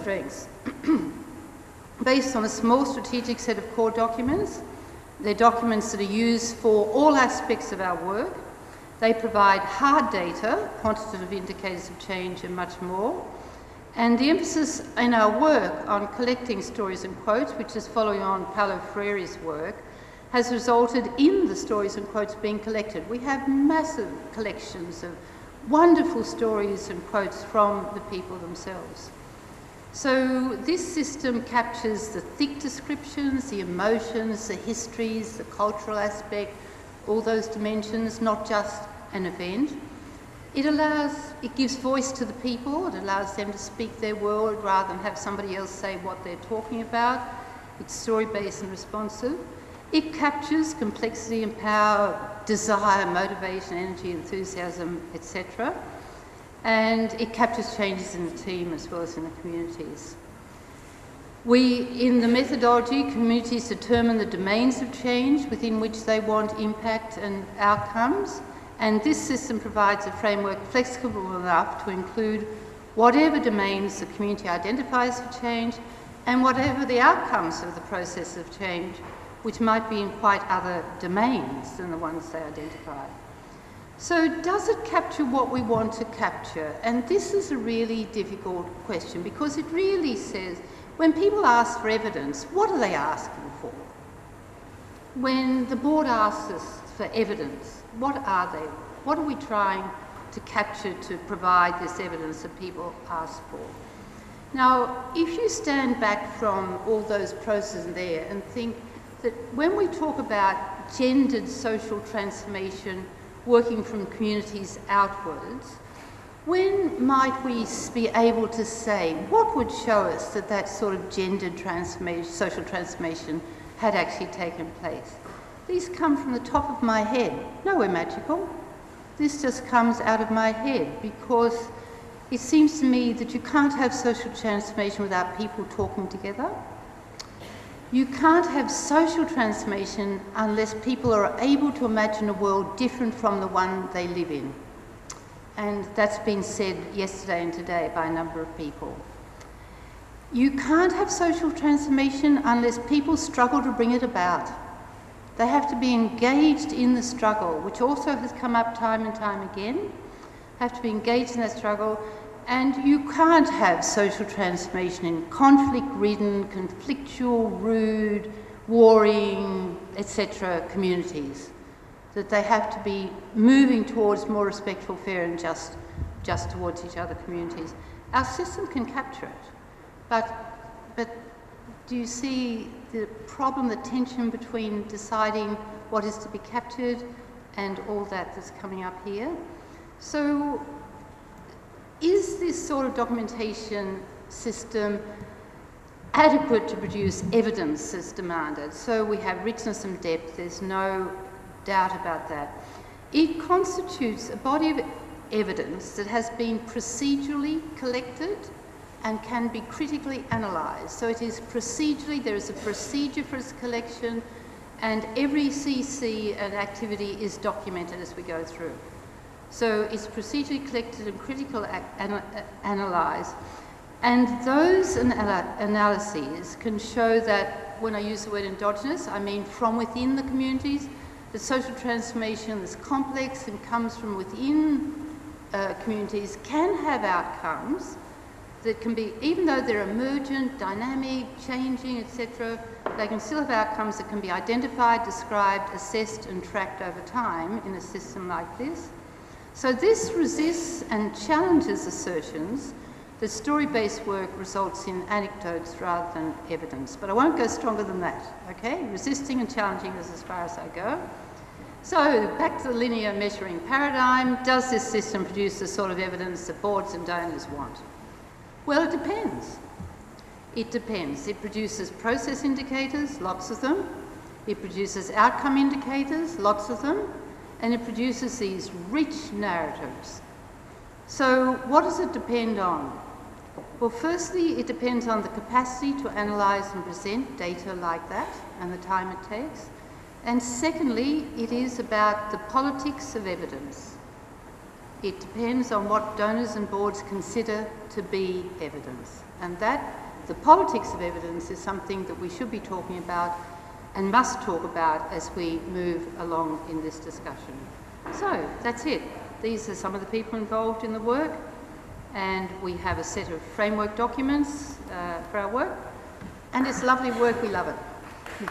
strengths. Based on a small strategic set of core documents, they're documents that are used for all aspects of our work. They provide hard data, quantitative indicators of change and much more. And the emphasis in our work on collecting stories and quotes, which is following on Paulo Freire's work, has resulted in the stories and quotes being collected. We have massive collections of wonderful stories and quotes from the people themselves. So this system captures the thick descriptions, the emotions, the histories, the cultural aspect, all those dimensions, not just an event. It gives voice to the people, it allows them to speak their word rather than have somebody else say what they're talking about. It's story-based and responsive. It captures complexity and power, desire, motivation, energy, enthusiasm, etc. And it captures changes in the team as well as in the communities. In the methodology, communities determine the domains of change within which they want impact and outcomes. And this system provides a framework flexible enough to include whatever domains the community identifies for change and whatever the outcomes of the process of change, which might be in quite other domains than the ones they identify. So does it capture what we want to capture? And this is a really difficult question because it really says, when people ask for evidence, what are they asking for? When the board asks us for evidence, what are they? What are we trying to capture to provide this evidence that people ask for? Now, if you stand back from all those processes there and think that when we talk about gendered social transformation working from communities outwards, when might we be able to say, what would show us that that sort of gendered transformation, social transformation had actually taken place? These come from the top of my head. Nowhere magical. This just comes out of my head because it seems to me that you can't have social transformation without people talking together. You can't have social transformation unless people are able to imagine a world different from the one they live in. And that's been said yesterday and today by a number of people. You can't have social transformation unless people struggle to bring it about. They have to be engaged in the struggle, which also has come up time and time again. Have to be engaged in that struggle. And you can't have social transformation in conflict-ridden, conflictual, rude, warring, etc. communities. That they have to be moving towards more respectful, fair and just towards each other communities. Our system can capture it, but do you see the problem, the tension between deciding what is to be captured and all that's coming up here? So is this sort of documentation system adequate to produce evidence as demanded? So we have richness and depth, there's no doubt about that. It constitutes a body of evidence that has been procedurally collected and can be critically analysed. So it is procedurally, there is a procedure for its collection, and every CC and activity is documented as we go through. So it's procedurally collected and critically analysed. And those analyses can show that, when I use the word endogenous, I mean from within the communities, the social transformation that's complex and comes from within communities can have outcomes that can be, even though they're emergent, dynamic, changing, etc., they can still have outcomes that can be identified, described, assessed and tracked over time in a system like this. So this resists and challenges assertions that story-based work results in anecdotes rather than evidence. But I won't go stronger than that, okay? Resisting and challenging is as far as I go. So back to the linear measuring paradigm. Does this system produce the sort of evidence that boards and donors want? Well, it depends. It depends. It produces process indicators, lots of them. It produces outcome indicators, lots of them. And it produces these rich narratives. So what does it depend on? Well, firstly, it depends on the capacity to analyse and present data like that and the time it takes. And secondly, it is about the politics of evidence. It depends on what donors and boards consider to be evidence. And that, the politics of evidence, is something that we should be talking about and must talk about as we move along in this discussion. So that's it. These are some of the people involved in the work, and we have a set of framework documents for our work, and it's lovely work. We love it.